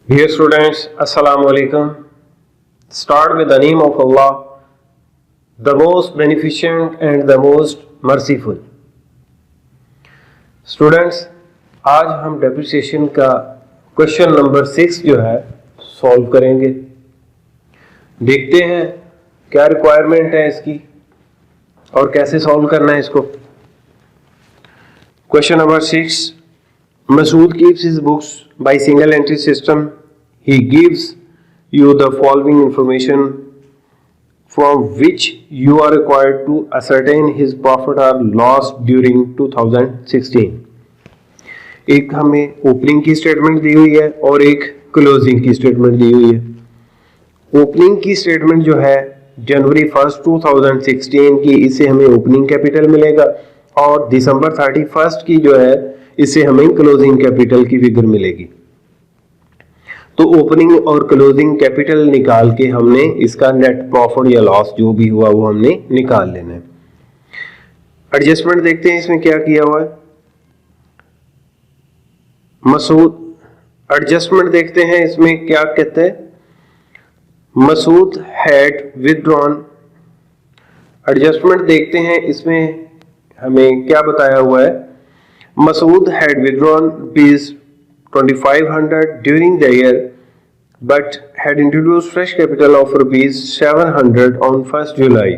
Dear students, Assalamu alaikum. Start with the name of Allah, the most beneficent and the most merciful. Students, आज हम depreciation का question number 6 जो है solve करेंगे। देखते हैं क्या रिक्वायरमेंट है इसकी और कैसे सॉल्व करना है इसको। Question number 6, Masood keeps his books by single entry system. He gives you the following information from which you are required to ascertain his profit or loss during 2016. एक हमें ओपनिंग की स्टेटमेंट दी हुई है और एक क्लोजिंग की statement दी हुई है। ओपनिंग की स्टेटमेंट जो है जनवरी 1 2016 की, इससे हमें ओपनिंग कैपिटल मिलेगा और दिसंबर 31 की जो है इससे हमें क्लोजिंग कैपिटल की फिगर मिलेगी। तो ओपनिंग और क्लोजिंग कैपिटल निकाल के हमने इसका नेट प्रॉफिट या लॉस जो भी हुआ वो हमने निकाल लेना है। एडजस्टमेंट देखते हैं इसमें क्या किया हुआ है। मसूद एडजस्टमेंट देखते हैं इसमें क्या कहते हैं। Masood had withdrawn. एडजस्टमेंट देखते हैं इसमें हमें क्या बताया हुआ है। Masood had withdrawn ₹2500 during the year but had introduced fresh capital of ₹700 on 1st July.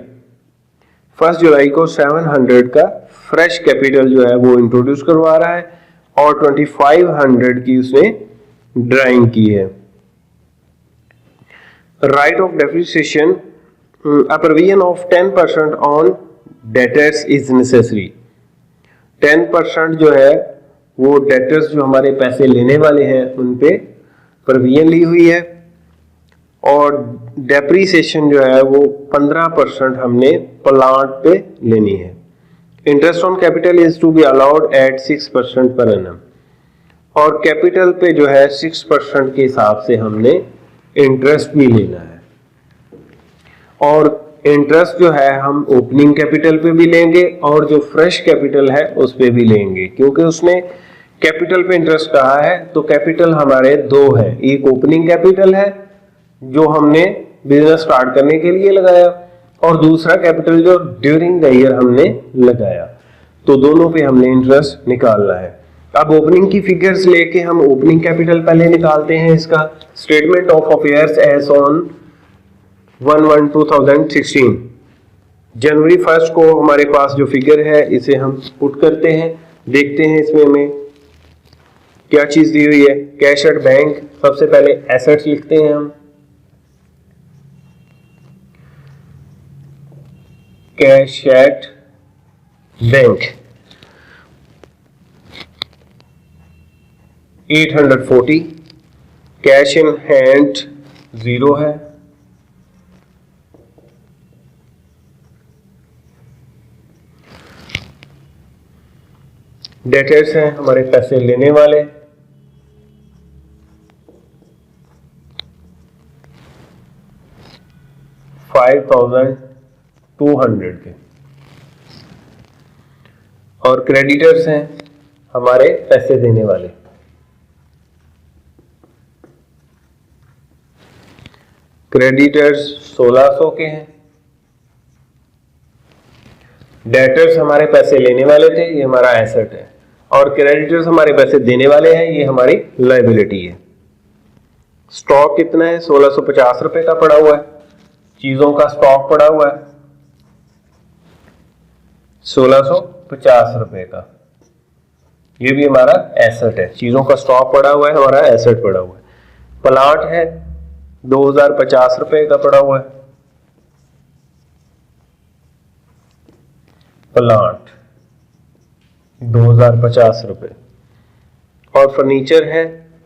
1 जुलाई को 700 का फ्रेश कैपिटल जो है वो इंट्रोड्यूस करवा रहा है और 2500 की उसने ड्राइंग की है। Right of depreciation, a provision of 10% on debtors is necessary. 10% जो है वो डेटर्स जो हमारे पैसे लेने वाले हैं उन पे प्रोविजन ली हुई है और डेप्रीसिएशन जो है वो 15% हमने प्लांट पे लेनी है। Interest on capital is to be allowed at 6% per annum और कैपिटल पे जो है 6% के हिसाब से हमने इंटरेस्ट भी लेना है और इंटरेस्ट जो है हम ओपनिंग कैपिटल पे भी लेंगे और जो फ्रेश कैपिटल है उस पे भी लेंगे, क्योंकि उसने कैपिटल पे इंटरेस्ट कहा है तो कैपिटल हमारे दो है। एक ओपनिंग कैपिटल है जो हमने बिजनेस स्टार्ट करने के लिए लगाया और दूसरा कैपिटल जो ड्यूरिंग द ईयर हमने लगाया, तो दोनों पे हमने इंटरेस्ट निकालना है। अब ओपनिंग की फिगर्स लेके हम ओपनिंग कैपिटल पहले निकालते हैं। इसका statement of affairs as on 1/1/2016 जनवरी 1 को हमारे पास जो फिगर है इसे हम पुट करते हैं। देखते हैं इसमें हमें क्या चीज दी हुई है। कैश एट बैंक, सबसे पहले एसेट्स लिखते हैं हम। Cash at bank 840, cash in hand 0 है। डेटर्स हैं हमारे पैसे लेने वाले, $5200 के, और क्रेडिटर्स हैं हमारे पैसे देने वाले, क्रेडिटर्स 1600 के हैं। डेटर्स हमारे पैसे लेने वाले थे, ये हमारा एसेट है, और क्रेडिटर्स हमारे पैसे देने वाले हैं, ये हमारी लायबिलिटी है। स्टॉक कितना है, 1650 रुपए का पड़ा हुआ है। चीजों का स्टॉक पड़ा हुआ है 1650 रुपए का, ये भी हमारा एसेट है। चीजों का स्टॉक पड़ा हुआ है, हमारा एसेट पड़ा हुआ है। प्लांट है 2050 रुपए का पड़ा हुआ है, प्लांट 2050 रुपए, और फर्नीचर है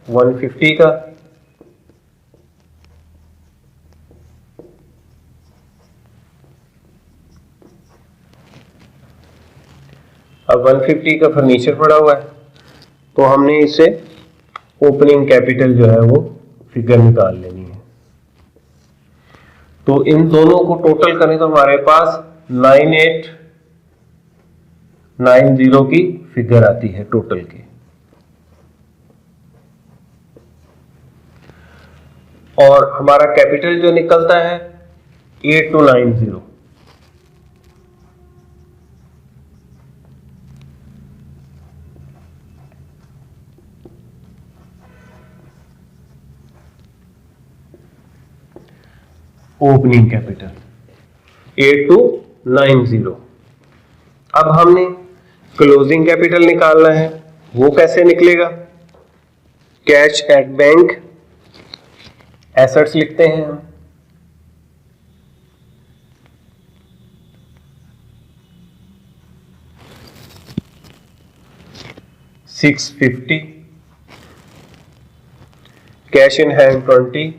150 का, अब 150 का फर्नीचर पड़ा हुआ है तो हमने इसे ओपनिंग कैपिटल जो है वो फिगर निकाल लेनी है। तो इन दोनों को टोटल करें तो हमारे पास 9890 की फिगर आती है टोटल की। और हमारा कैपिटल जो निकलता है 8290। Opening capital 8290। अब हमने क्लोजिंग कैपिटल निकालना है, वो कैसे निकलेगा? कैश एट बैंक, एसेट्स लिखते हैं हम, $650, कैश इन हैंड 20,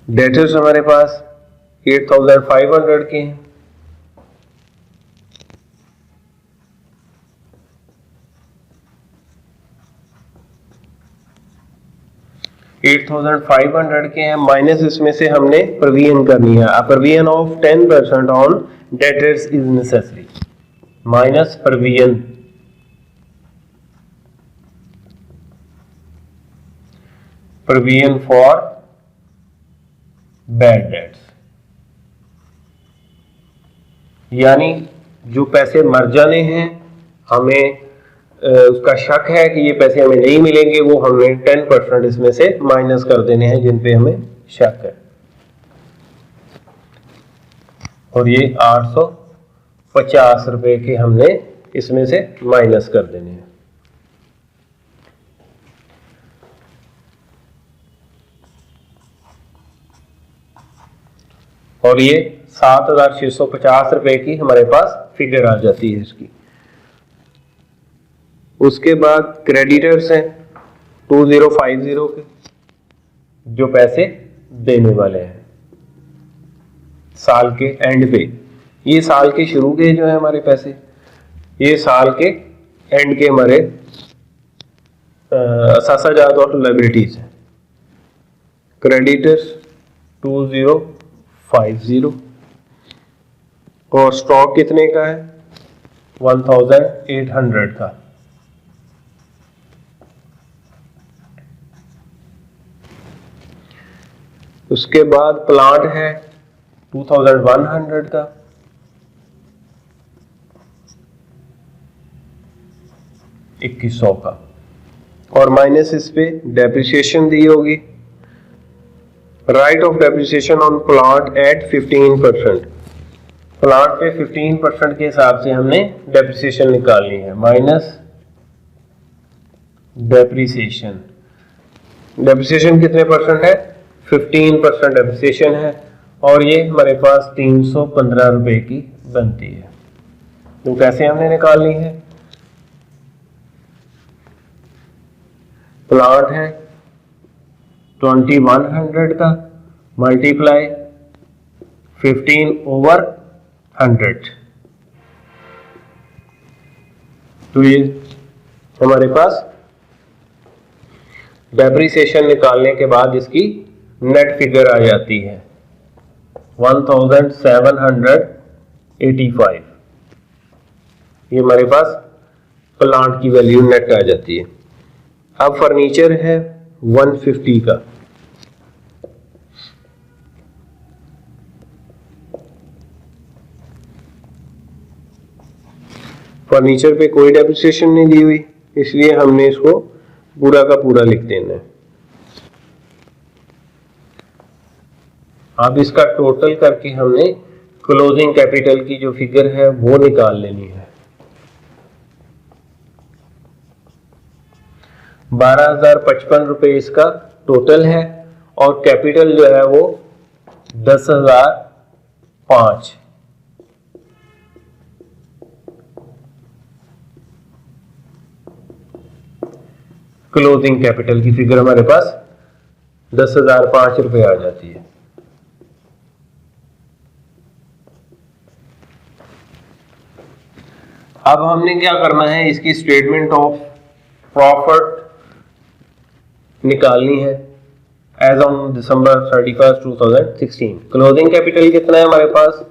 डेटर्स हमारे पास 8500 के हैं, $8500 के हैं, माइनस इसमें से हमने प्रोविजन करनी है। Provision of 10% on debtors is necessary, minus provision for bad debts, यानी जो पैसे मर जाने हैं, हमें उसका शक है कि ये पैसे हमें नहीं मिलेंगे, वो हमने 10% इसमें से माइनस कर देने हैं जिन पे हमें शक है। और ये 850 रुपए के हमने इसमें से माइनस कर देने हैं। और ये 7650 रुपए की हमारे पास फिगर आ जाती है इसकी। उसके बाद क्रेडिटर्स हैं 2050 के, जो पैसे देने वाले हैं साल के एंड पे। ये साल के शुरू के जो है हमारे पैसे, ये साल के एंड के हमारे असासाजात और लायबिलिटीज हैं। क्रेडिटर्स 2050 और स्टॉक कितने का है? 1800 का। उसके बाद प्लांट है 2100 का, $2100 का, और माइनस इस पे डेप्रिसिएशन दी होगी। Right of depreciation on plant at 15%, plant पे 15% के हिसाब से हमने डेप्रिसिएशन निकालनी है, माइनस डेप्रिसिएशन। डेप्रिसिएशन कितने परसेंट है? 15% डेप्रिसिएशन है, और ये हमारे पास 315 रुपए की बनती है। तो कैसे हमने निकालनी है? प्लांट है 2100 का, मल्टीप्लाई 15/100, तो ये हमारे पास डेप्रिसिएशन निकालने के बाद इसकी नेट फिगर आ जाती है 1785। ये हमारे पास प्लांट की वैल्यू नेट आ जाती है। अब फर्नीचर है 150 का, फर्नीचर पे कोई डेप्रिसिएशन नहीं दी हुई, इसलिए हमने इसको पूरा का पूरा लिख देना है। अब इसका टोटल करके हमने क्लोजिंग कैपिटल की जो फिगर है वो निकाल लेनी है। 12,055 रुपए इसका टोटल है, और कैपिटल जो है वो 10,005। क्लोजिंग कैपिटल की फिगर हमारे पास 10,005 रुपए आ जाती है। अब हमने क्या करना है, इसकी स्टेटमेंट ऑफ प्रॉफिट निकालनी है as on December 31, 2016। Closing capital कितना है हमारे पास?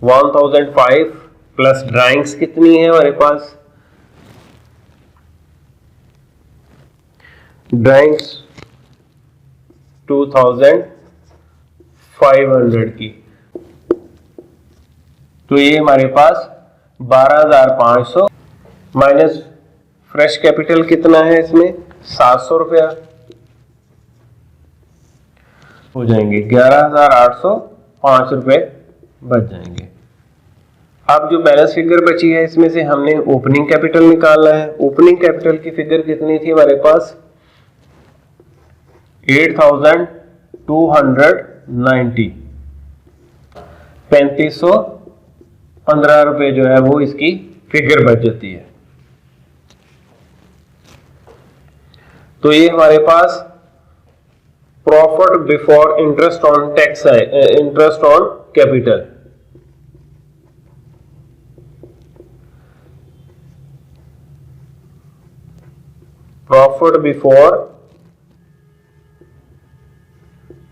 1005 प्लस ड्राइंग्स कितनी है हमारे पास, ड्राइंग्स 2500 की, तो ये हमारे पास 12500 माइनस फ्रेश कैपिटल कितना है इसमें 700 रुपया हो जाएंगे, 11805 रुपए बच जाएंगे। अब जो बैलेंस फिगर बची है इसमें से हमने ओपनिंग कैपिटल निकालना है। ओपनिंग कैपिटल की फिगर कितनी थी हमारे पास 8290, 3515 रुपए जो है वो इसकी फिगर बच जाती है। तो ये हमारे पास profit before interest on tax है, interest on capital. Profit before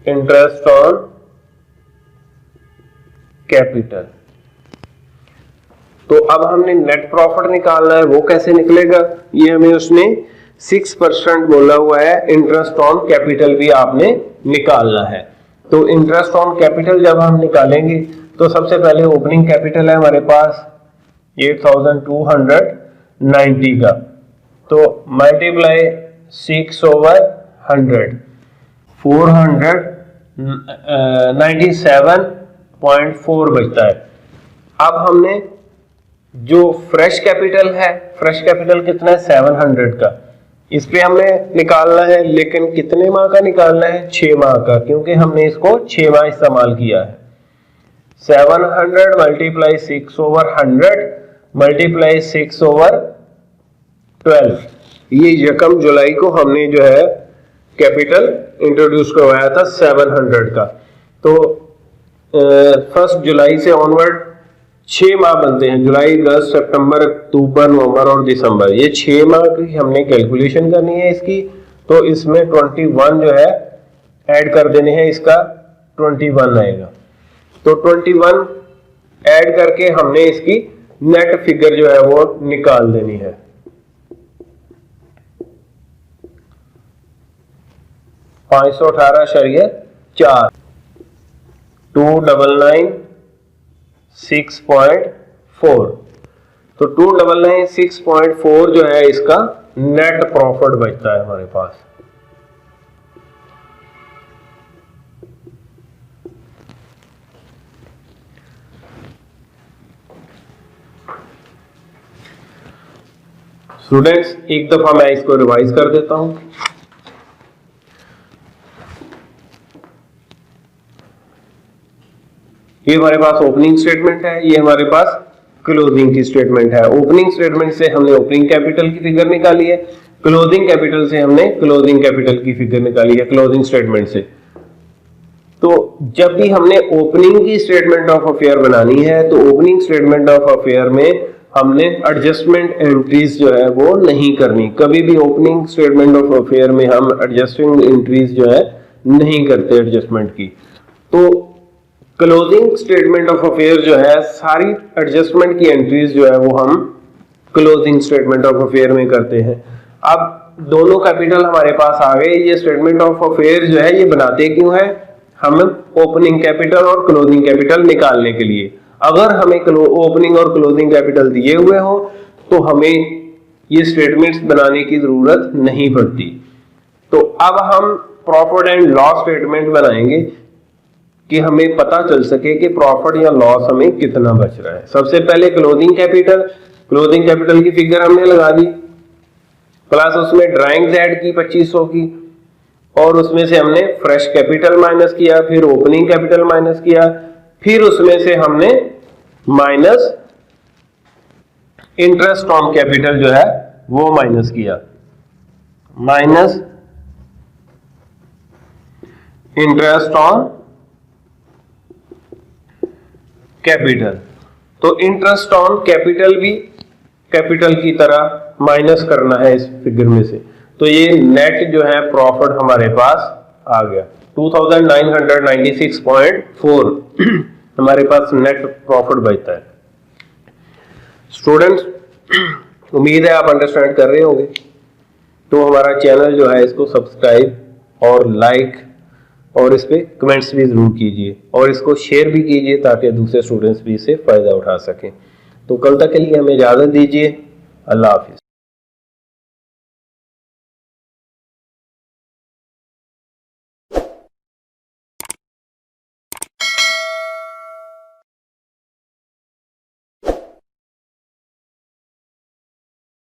interest on capital. तो अब हमने नेट प्रॉफिट निकालना है, वो कैसे निकलेगा, ये हमें उसने 6% बोला हुआ है। इंटरेस्ट ऑन कैपिटल भी आपने निकालना है। तो इंटरेस्ट ऑन कैपिटल जब हम निकालेंगे तो सबसे पहले ओपनिंग कैपिटल है हमारे पास 8290 का, तो मल्टीप्लाई 6/100 497.4 बचता है। अब हमने जो फ्रेश कैपिटल है, फ्रेश कैपिटल कितना है 700 का, इस पे हमने निकालना है, लेकिन कितने माह का निकालना है 6 माह का, क्योंकि हमने इसको 6 माह इस्तेमाल किया है। 700 मल्टीप्लाई 6/100 मल्टीप्लाई 6/12, ये यकम जुलाई को हमने जो है कैपिटल इंट्रोड्यूस करवाया था 700 का। तो 1 जुलाई से ऑनवर्ड 6 माह बनते हैं, जुलाई, अगस्त, सितंबर, अक्टूबर, नवंबर और दिसंबर, ये 6 माह की हमने कैलकुलेशन करनी है इसकी। तो इसमें 21 जो है ऐड कर देने हैं, इसका 21 आएगा। तो 21 ऐड करके हमने इसकी नेट फिगर जो है वो निकाल देनी है। $518.4 299.6.4, तो 299.6.4 जो है इसका नेट प्रॉफिट बचता है हमारे पास। स्टूडेंट्स एक दफा मैं इसको रिवाइज कर देता हूं। ये हमारे पास ओपनिंग स्टेटमेंट है, ये हमारे पास क्लोजिंग की स्टेटमेंट है। ओपनिंग स्टेटमेंट से हमने ओपनिंग कैपिटल की फिगर निकाली है, क्लोजिंग कैपिटल से हमने क्लोजिंग कैपिटल की फिगर निकाली है क्लोजिंग स्टेटमेंट से। तो जब भी हमने ओपनिंग की स्टेटमेंट ऑफ अफेयर बनानी है तो ओपनिंग स्टेटमेंट ऑफ अफेयर में हमने एडजस्टमेंट एंट्रीज जो है वो नहीं करनी। कभी भी ओपनिंग स्टेटमेंट ऑफ अफेयर में हम एडजस्टिंग एंट्रीज जो है नहीं करते एडजस्टमेंट की। तो क्लोजिंग स्टेटमेंट ऑफ अफेयर जो है सारी एडजस्टमेंट की एंट्रीज जो है वो हम क्लोजिंग स्टेटमेंट ऑफ अफेयर में करते हैं। अब दोनों कैपिटल हमारे पास आ गए। ये स्टेटमेंट ऑफ अफेयर जो है ये बनाते क्यों है, हम ओपनिंग कैपिटल और क्लोजिंग कैपिटल निकालने के लिए। अगर हमें ओपनिंग और क्लोजिंग कैपिटल दिए हुए हो तो हमें ये स्टेटमेंट्स बनाने की जरूरत नहीं पड़ती। तो अब हम प्रॉफिट एंड लॉस स्टेटमेंट बनाएंगे कि हमें पता चल सके कि प्रॉफिट या लॉस हमें कितना बच रहा है। सबसे पहले क्लोजिंग कैपिटल की फिगर हमने लगा दी, प्लस उसमें ड्राइंग्स ऐड की 2500 की, और उसमें से हमने फ्रेश कैपिटल माइनस किया, फिर ओपनिंग कैपिटल माइनस किया, फिर उसमें से हमने माइनस इंटरेस्ट ऑन कैपिटल जो है वो माइनस किया, माइनस इंटरेस्ट ऑन कैपिटल। तो इंटरेस्ट ऑन कैपिटल भी कैपिटल की तरह माइनस करना है इस फिगर में से। तो ये नेट जो है प्रॉफिट हमारे पास आ गया 2996.4 हमारे पास नेट प्रॉफिट बचता है। स्टूडेंट्स, उम्मीद है आप अंडरस्टैंड कर रहे होंगे। तो हमारा चैनल जो है इसको सब्सक्राइब और लाइक और इस पे कमेंट्स भी जरूर कीजिए और इसको शेयर भी कीजिए ताकि दूसरे स्टूडेंट्स भी इससे फायदा उठा सकें। तो कल तक के लिए हमें इजाजत दीजिए। अल्लाह हाफिज।